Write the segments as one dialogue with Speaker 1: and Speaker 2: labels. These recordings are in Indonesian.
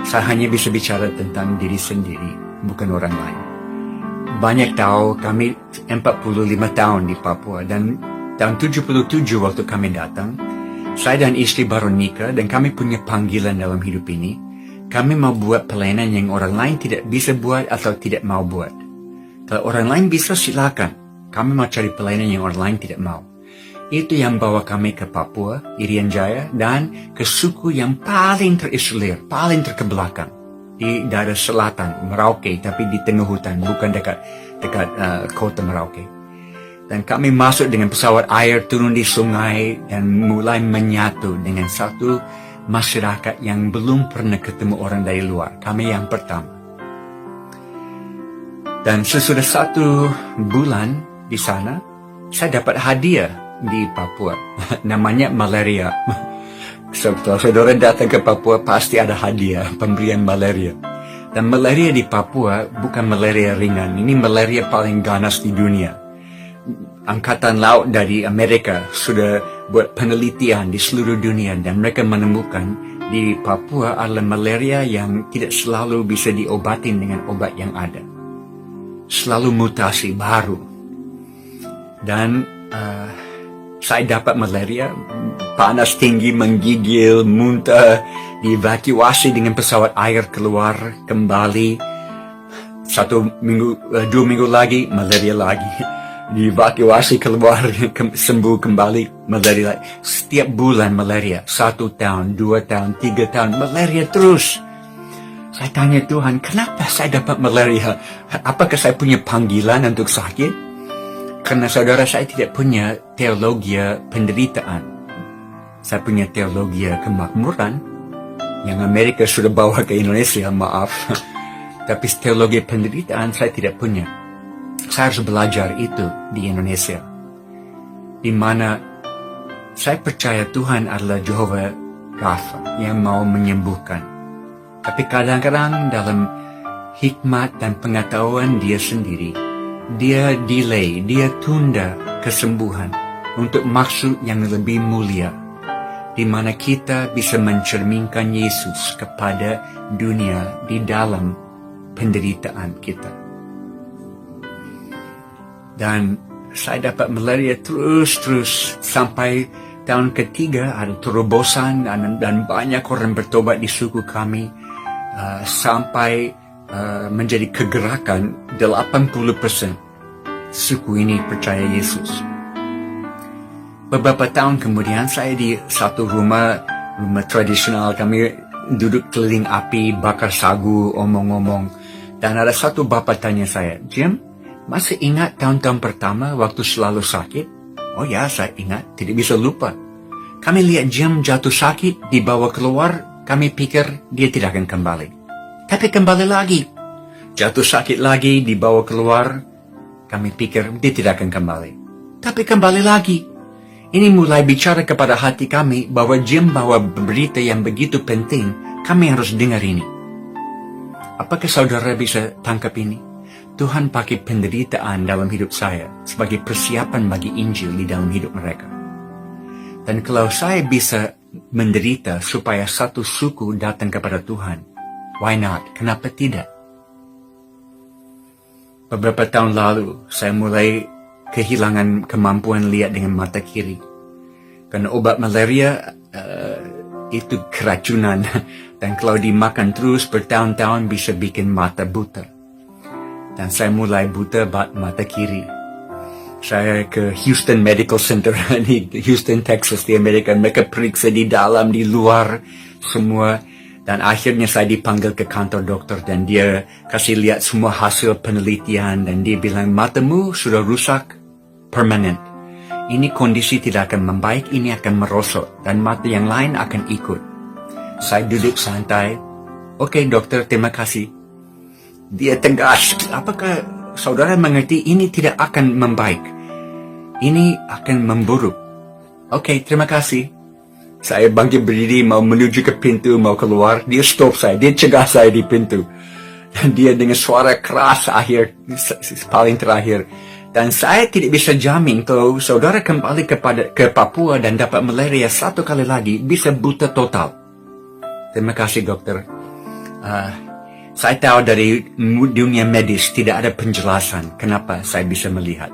Speaker 1: Saya hanya bisa bicara tentang diri sendiri, bukan orang lain. Banyak tahu kami 45 tahun di Papua, dan tahun 77 waktu kami datang, saya dan istri baru nikah dan kami punya panggilan dalam hidup ini. Kami mau buat pelayanan yang orang lain tidak bisa buat atau tidak mau buat. Kalau orang lain bisa, silakan. Kami mau cari pelayanan yang orang lain tidak mau. Itu yang bawa kami ke Papua, Irian Jaya, dan ke suku yang paling terisolir, paling terkebelakang. Di daerah selatan, Merauke, tapi di tengah hutan, bukan dekat kota Merauke. Dan kami masuk dengan pesawat air, turun di sungai, dan mulai menyatu dengan satu masyarakat yang belum pernah ketemu orang dari luar. Kami yang pertama. Dan sesudah 1 bulan di sana, saya dapat hadiah di Papua. Namanya malaria. Setelah saudara datang ke Papua, pasti ada hadiah, pemberian malaria. Dan malaria di Papua bukan malaria ringan. Ini malaria paling ganas di dunia. Angkatan Laut dari Amerika sudah buat penelitian di seluruh dunia dan mereka menemukan di Papua adalah malaria yang tidak selalu bisa diobatin dengan obat yang ada. Selalu mutasi baru. Dan saya dapat malaria, panas tinggi, menggigil, muntah, dievakuasi dengan pesawat air keluar kembali. 2 minggu lagi, malaria lagi. Dievakuasi keluar, sembuh kembali, malaria lagi. Setiap bulan malaria, 1 tahun, 2 tahun, 3 tahun, malaria terus. Saya tanya Tuhan, kenapa saya dapat malaria? Apakah saya punya panggilan untuk sakit? Karena saudara, saya tidak punya teologi penderitaan. Saya punya teologi kemakmuran yang Amerika sudah bawa ke Indonesia, maaf. Tapi teologi penderitaan saya tidak punya. Saya harus belajar itu di Indonesia. Di mana saya percaya Tuhan adalah Jehovah Rafa yang mau menyembuhkan. Tapi kadang-kadang dalam hikmat dan pengetahuan dia sendiri, dia delay, dia tunda kesembuhan untuk maksud yang lebih mulia, di mana kita bisa mencerminkan Yesus kepada dunia di dalam penderitaan kita. Dan saya dapat malaria terus sampai tahun ketiga ada terobosan dan banyak orang bertobat di suku kami, sampai menjadi kegerakan 80% suku ini percaya Yesus. Beberapa tahun kemudian saya di satu rumah tradisional, kami duduk keliling api, bakar sagu, omong-omong, dan ada satu bapak tanya saya, Jim, masih ingat tahun-tahun pertama waktu selalu sakit? Oh ya, saya ingat, tidak bisa lupa. Kami lihat Jim jatuh sakit, dibawa keluar, kami pikir dia tidak akan kembali. Tapi kembali lagi. Jatuh sakit lagi, dibawa keluar, kami pikir dia tidak akan kembali. Tapi kembali lagi. Ini mulai bicara kepada hati kami bahwa Jim bawa berita yang begitu penting, kami harus dengar ini. Apakah saudara bisa tangkap ini? Tuhan pakai penderitaan dalam hidup saya sebagai persiapan bagi Injil di dalam hidup mereka. Dan kalau saya bisa menderita supaya satu suku datang kepada Tuhan, why not? Kenapa tidak? Beberapa tahun lalu, saya mulai kehilangan kemampuan lihat dengan mata kiri. Karena obat malaria itu keracunan. Dan kalau dimakan terus bertahun-tahun bisa bikin mata buta. Dan saya mulai buta mata kiri. Saya ke Houston Medical Center di Houston, Texas di Amerika. Mereka periksa di dalam, di luar, semua. Dan akhirnya saya dipanggil ke kantor dokter dan dia kasih lihat semua hasil penelitian dan dia bilang matamu sudah rusak permanen. Ini kondisi tidak akan membaik, ini akan merosot dan mata yang lain akan ikut. Saya duduk santai. Oke dokter, terima kasih. Dia tegas, apakah saudara mengerti ini tidak akan membaik? Ini akan memburuk. Oke, terima kasih. Saya bangkit berdiri, mau menuju ke pintu, mau keluar. Dia stop saya, dia cegah saya di pintu. Dan dia dengan suara keras paling terakhir. Dan saya tidak bisa jamin kalau saudara kembali ke Papua dan dapat malaria 1 kali lagi, bisa buta total. Terima kasih dokter. Saya tahu dari dunia medis tidak ada penjelasan kenapa saya bisa melihat.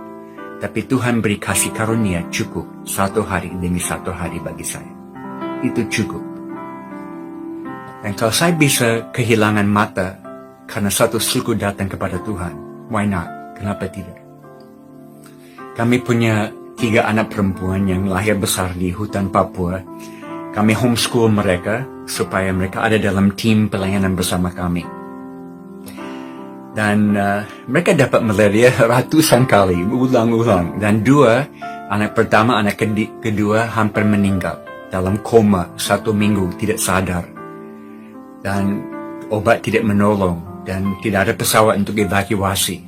Speaker 1: Tapi Tuhan beri kasih karunia cukup 1 hari demi 1 hari bagi saya. Itu cukup. Dan kalau saya bisa kehilangan mata karena satu suku datang kepada Tuhan, why not? Kenapa tidak? Kami punya 3 anak perempuan yang lahir besar di hutan Papua. Kami homeschool mereka supaya mereka ada dalam tim pelayanan bersama kami. Dan mereka dapat malaria ratusan kali, ulang-ulang. Dan 2, anak pertama, anak kedua hampir meninggal dalam koma 1 minggu, tidak sadar. Dan obat tidak menolong dan tidak ada pesawat untuk evakuasi.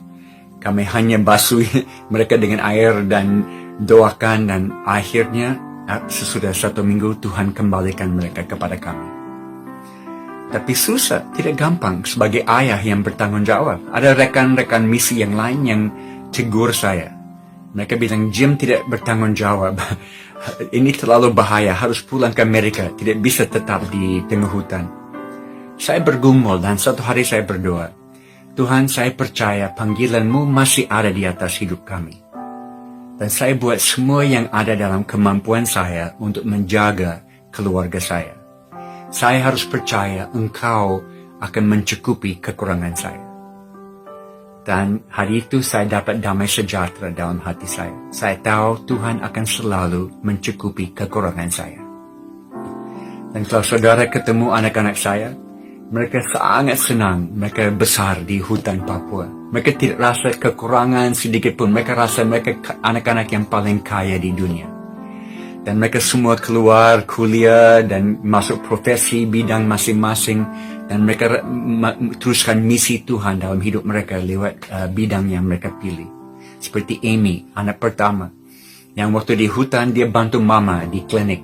Speaker 1: Kami hanya basuh mereka dengan air dan doakan, dan akhirnya sesudah 1 minggu Tuhan kembalikan mereka kepada kami. Tapi susah, tidak gampang sebagai ayah yang bertanggung jawab. Ada rekan-rekan misi yang lain yang tegur saya. Mereka bilang, Jim tidak bertanggung jawab. Ini terlalu bahaya, harus pulang ke Amerika, tidak bisa tetap di tengah hutan. Saya bergumul dan 1 hari saya berdoa, Tuhan, saya percaya panggilan-Mu masih ada di atas hidup kami. Dan saya buat semua yang ada dalam kemampuan saya untuk menjaga keluarga saya. Saya harus percaya Engkau akan mencukupi kekurangan saya. Dan hari itu saya dapat damai sejahtera dalam hati saya. Saya tahu Tuhan akan selalu mencukupi kekurangan saya. Dan kalau saudara ketemu anak-anak saya, mereka sangat senang. Mereka besar di hutan Papua. Mereka tidak rasa kekurangan sedikit pun. Mereka rasa mereka anak-anak yang paling kaya di dunia. Dan mereka semua keluar kuliah dan masuk profesi bidang masing-masing. Dan mereka teruskan misi Tuhan dalam hidup mereka lewat bidang yang mereka pilih. Seperti Amy, anak pertama. Yang waktu di hutan dia bantu mama di klinik.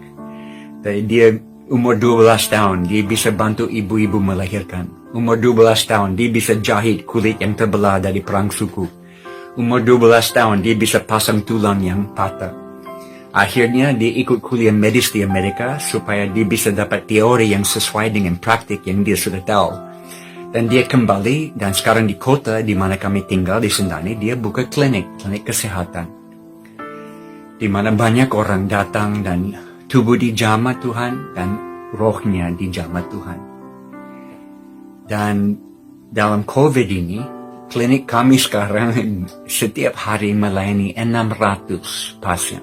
Speaker 1: Dia umur 12 tahun, dia bisa bantu ibu-ibu melahirkan. Umur 12 tahun, dia bisa jahit kulit yang terbelah dari perang suku. Umur 12 tahun, dia bisa pasang tulang yang patah. Akhirnya dia ikut kuliah medis di Amerika supaya dia bisa dapat teori yang sesuai dengan praktik yang dia sudah tahu. Dan dia kembali, dan sekarang di kota di mana kami tinggal di Sentani, dia buka klinik kesehatan. Di mana banyak orang datang dan tubuh dijamah Tuhan dan rohnya dijamah Tuhan. Dan dalam COVID ini, klinik kami sekarang setiap hari melayani 600 pasien.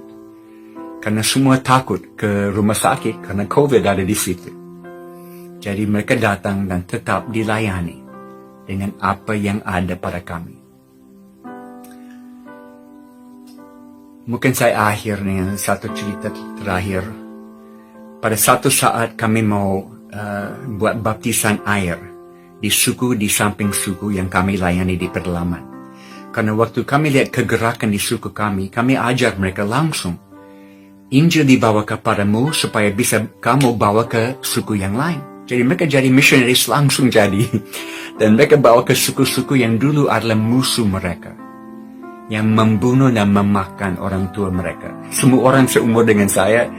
Speaker 1: Karena semua takut ke rumah sakit karena COVID ada di situ. Jadi mereka datang dan tetap dilayani dengan apa yang ada pada kami. Mungkin saya akhir dengan satu cerita terakhir. Pada satu saat kami mau buat baptisan air di suku di samping suku yang kami layani di pedalaman. Karena waktu kami lihat kegerakan di suku kami ajar mereka langsung. Injil dibawa kepadamu supaya bisa kamu bawa ke suku yang lain. Jadi mereka jadi missionaries langsung jadi. Dan mereka bawa ke suku-suku yang dulu adalah musuh mereka. Yang membunuh dan memakan orang tua mereka. Semua orang seumur dengan saya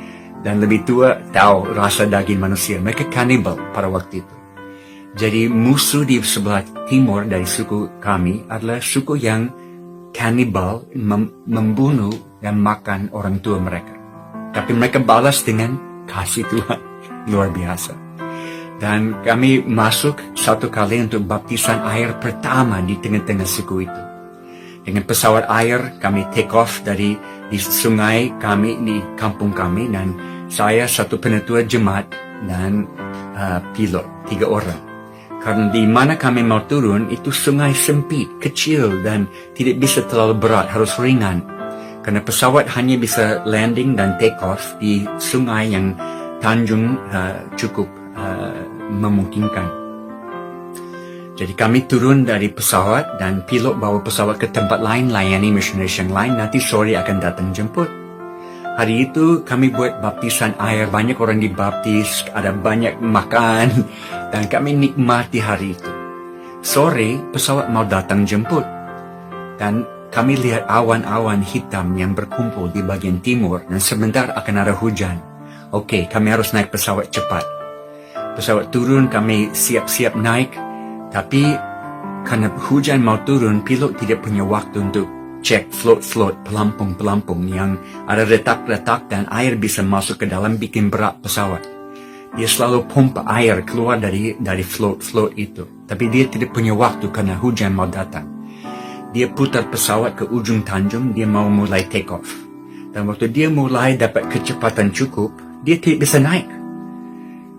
Speaker 1: dan lebih tua tahu rasa daging manusia. Mereka kanibal pada waktu itu. Jadi musuh di sebelah timur dari suku kami adalah suku yang kanibal, membunuh dan makan orang tua mereka. Tapi mereka balas dengan kasih Tuhan. Luar biasa. Dan kami masuk satu kali untuk baptisan air pertama di tengah-tengah suku itu. Dengan pesawat air kami take off dari di sungai kami, di kampung kami. Dan saya satu penetua jemaat dan pilot, 3 orang. Karena di mana kami mau turun itu sungai sempit, kecil dan tidak bisa terlalu berat, harus ringan. Karena pesawat hanya bisa landing dan take off di sungai yang tanjung cukup memungkinkan. Jadi kami turun dari pesawat dan pilot bawa pesawat ke tempat lain, layani missionaries yang lain, nanti sore akan datang jemput. Hari itu kami buat baptisan air, banyak orang dibaptis, ada banyak makan, dan kami nikmati hari itu. Sore pesawat mau datang jemput, dan kami lihat awan-awan hitam yang berkumpul di bagian timur dan sebentar akan ada hujan. Oke, kami harus naik pesawat cepat. Pesawat turun, kami siap-siap naik. Tapi karena hujan mau turun, pilot tidak punya waktu untuk cek float-float, pelampung-pelampung yang ada retak-retak dan air bisa masuk ke dalam bikin berat pesawat. Dia selalu pompa air keluar dari float-float itu. Tapi dia tidak punya waktu karena hujan mau datang. Dia putar pesawat ke ujung tanjung, dia mau mulai take off. Dan waktu dia mulai dapat kecepatan cukup, dia tidak bisa naik.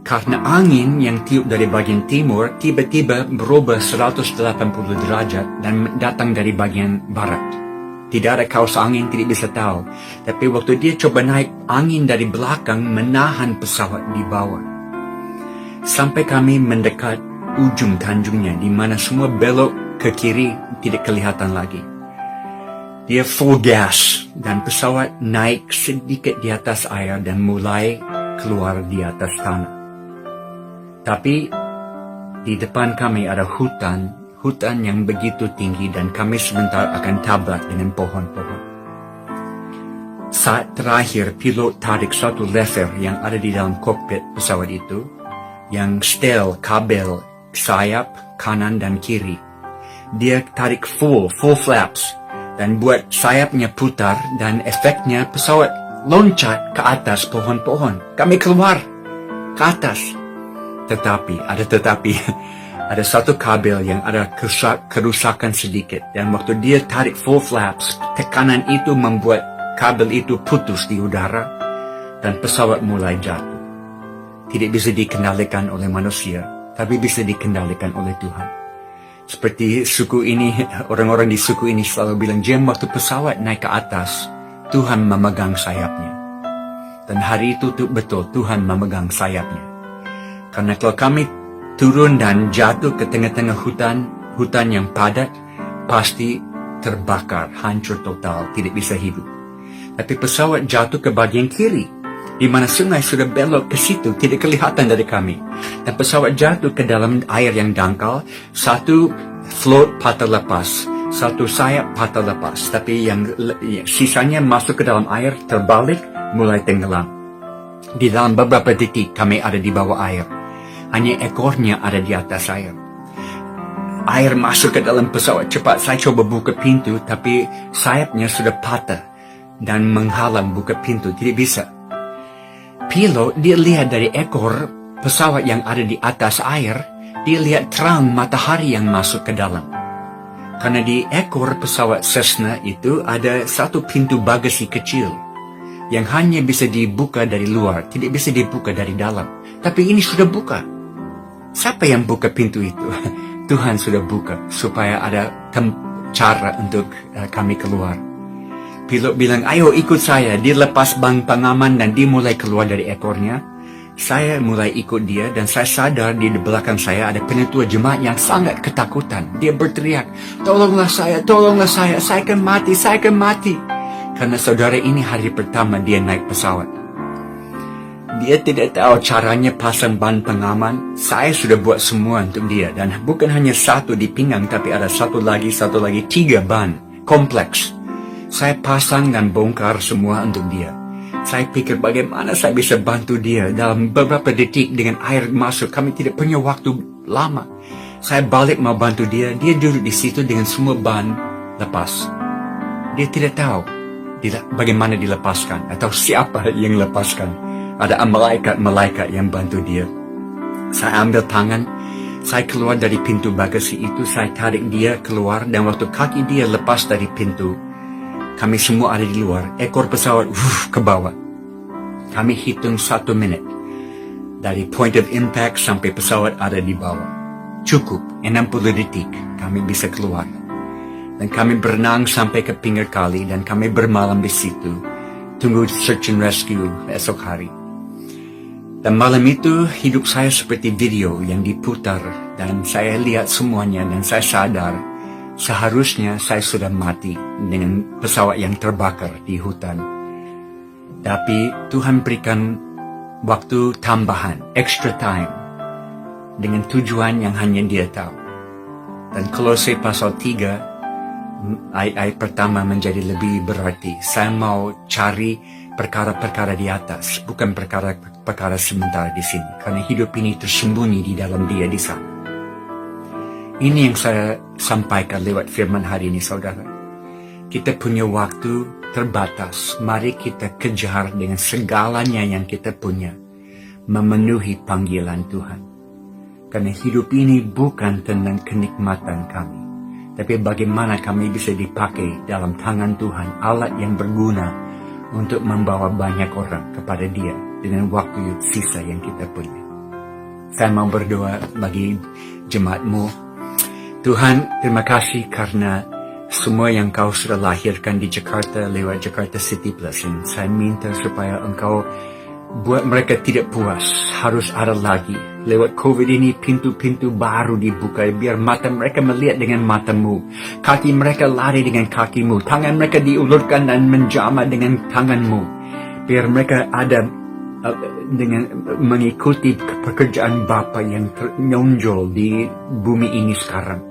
Speaker 1: Karena angin yang tiup dari bagian timur tiba-tiba berubah 180 derajat dan datang dari bagian barat. Tidak ada kaus angin, tidak bisa tahu. Tapi waktu dia coba naik, angin dari belakang menahan pesawat di bawah. Sampai kami mendekat ujung tanjungnya, di mana semua belok ke kiri tidak kelihatan lagi. Dia full gas dan pesawat naik sedikit di atas air dan mulai keluar di atas tanah. Tapi di depan kami ada hutan yang begitu tinggi dan kami sebentar akan tabrak dengan pohon-pohon. Saat terakhir, pilot tarik satu lever yang ada di dalam kokpit pesawat itu, yang setel kabel sayap kanan dan kiri. Dia tarik full flaps dan buat sayapnya putar dan efeknya pesawat loncat ke atas pohon-pohon. Kami keluar ke atas. Tetapi ada satu kabel yang ada kerusakan sedikit dan waktu dia tarik full flaps, tekanan itu membuat kabel itu putus di udara dan pesawat mulai jatuh. Tidak bisa dikendalikan oleh manusia, tapi bisa dikendalikan oleh Tuhan. Seperti suku ini, orang-orang di suku ini selalu bilang, Jim, waktu pesawat naik ke atas, Tuhan memegang sayapnya. Dan hari itu betul, Tuhan memegang sayapnya. Karena kalau kami turun dan jatuh ke tengah-tengah hutan yang padat, pasti terbakar, hancur total, tidak bisa hidup. Tapi pesawat jatuh ke bagian kiri, di mana sungai sudah belok ke situ, tidak kelihatan dari kami. Dan pesawat jatuh ke dalam air yang dangkal, satu float patah lepas, satu sayap patah lepas, tapi yang sisanya masuk ke dalam air, terbalik, mulai tenggelam. Di dalam beberapa detik kami ada di bawah air, hanya ekornya ada di atas air. Air masuk ke dalam pesawat cepat, saya coba buka pintu, tapi sayapnya sudah patah dan menghalang buka pintu, tidak bisa. Pilot, dia lihat dari ekor pesawat yang ada di atas air, dia lihat terang matahari yang masuk ke dalam. Karena di ekor pesawat Cessna itu ada satu pintu bagasi kecil yang hanya bisa dibuka dari luar, tidak bisa dibuka dari dalam. Tapi ini sudah buka. Siapa yang buka pintu itu? Tuhan sudah buka supaya ada cara untuk kami keluar. Pilot bilang, ayo ikut saya. Dia lepas bang pengaman dan dia mulai keluar dari ekornya. Saya mulai ikut dia dan saya sadar di belakang saya ada penetua jemaat yang sangat ketakutan. Dia berteriak, tolonglah saya, saya akan mati. Karena saudara ini hari pertama dia naik pesawat. Dia tidak tahu caranya pasang ban pengaman. Saya sudah buat semua untuk dia. Dan bukan hanya satu di pinggang, tapi ada satu lagi, 3 ban. Kompleks. Saya pasang dan bongkar semua untuk dia. Saya pikir bagaimana saya bisa bantu dia dalam beberapa detik dengan air masuk. Kami tidak punya waktu lama. Saya balik mau bantu dia. Dia duduk di situ dengan semua ban lepas. Dia tidak tahu bagaimana dilepaskan atau siapa yang lepaskan. Ada malaikat yang bantu dia. Saya ambil tangan. Saya keluar dari pintu bagasi itu. Saya tarik dia keluar dan waktu kaki dia lepas dari pintu, kami semua ada di luar. Ekor pesawat ke bawah. Kami hitung 1 menit. Dari point of impact sampai pesawat ada di bawah. Cukup 60 detik kami bisa keluar. Dan kami berenang sampai ke pinggir kali dan kami bermalam di situ. Tunggu search and rescue esok hari. Dan malam itu hidup saya seperti video yang diputar. Dan saya lihat semuanya dan saya sadar seharusnya saya sudah mati dengan pesawat yang terbakar di hutan. Tapi Tuhan berikan waktu tambahan, extra time, dengan tujuan yang hanya Dia tahu. Dan Kolose pasal 3, ayat pertama menjadi lebih berarti. Saya mau cari perkara-perkara di atas, bukan perkara-perkara sementara di sini. Karena hidup ini tersembunyi di dalam Dia di sana. Ini yang saya sampaikan lewat firman hari ini, saudara. Kita punya waktu terbatas. Mari kita kejar dengan segalanya yang kita punya, memenuhi panggilan Tuhan. Karena hidup ini bukan tentang kenikmatan kami, tapi bagaimana kami bisa dipakai dalam tangan Tuhan, alat yang berguna untuk membawa banyak orang kepada Dia dengan waktu sisa yang kita punya. Saya mau berdoa bagi jemaatmu. Tuhan, terima kasih karena semua yang Kau sudah lahirkan di Jakarta lewat Jakarta City Plus. Dan saya minta supaya Engkau buat mereka tidak puas, harus ada lagi. Lewat COVID ini pintu-pintu baru dibuka, biar mata mereka melihat dengan matamu, kaki mereka lari dengan kakimu, tangan mereka diulurkan dan menjamah dengan tanganmu, biar mereka ada dengan mengikuti pekerjaan Bapa yang menonjol di bumi ini sekarang.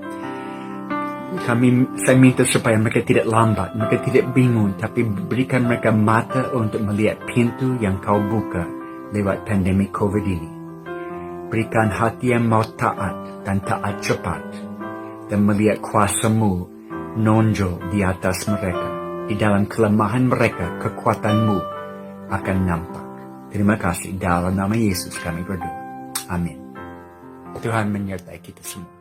Speaker 1: Saya minta supaya mereka tidak lambat, mereka tidak bingung, tapi berikan mereka mata untuk melihat pintu yang Kau buka lewat pandemi COVID ini. Berikan hati yang mau taat dan taat cepat, dan melihat kuasa-Mu nonjol di atas mereka. Di dalam kelemahan mereka, kekuatan-Mu akan nampak. Terima kasih. Dalam nama Yesus kami berdoa. Amin. Tuhan menyertai kita semua.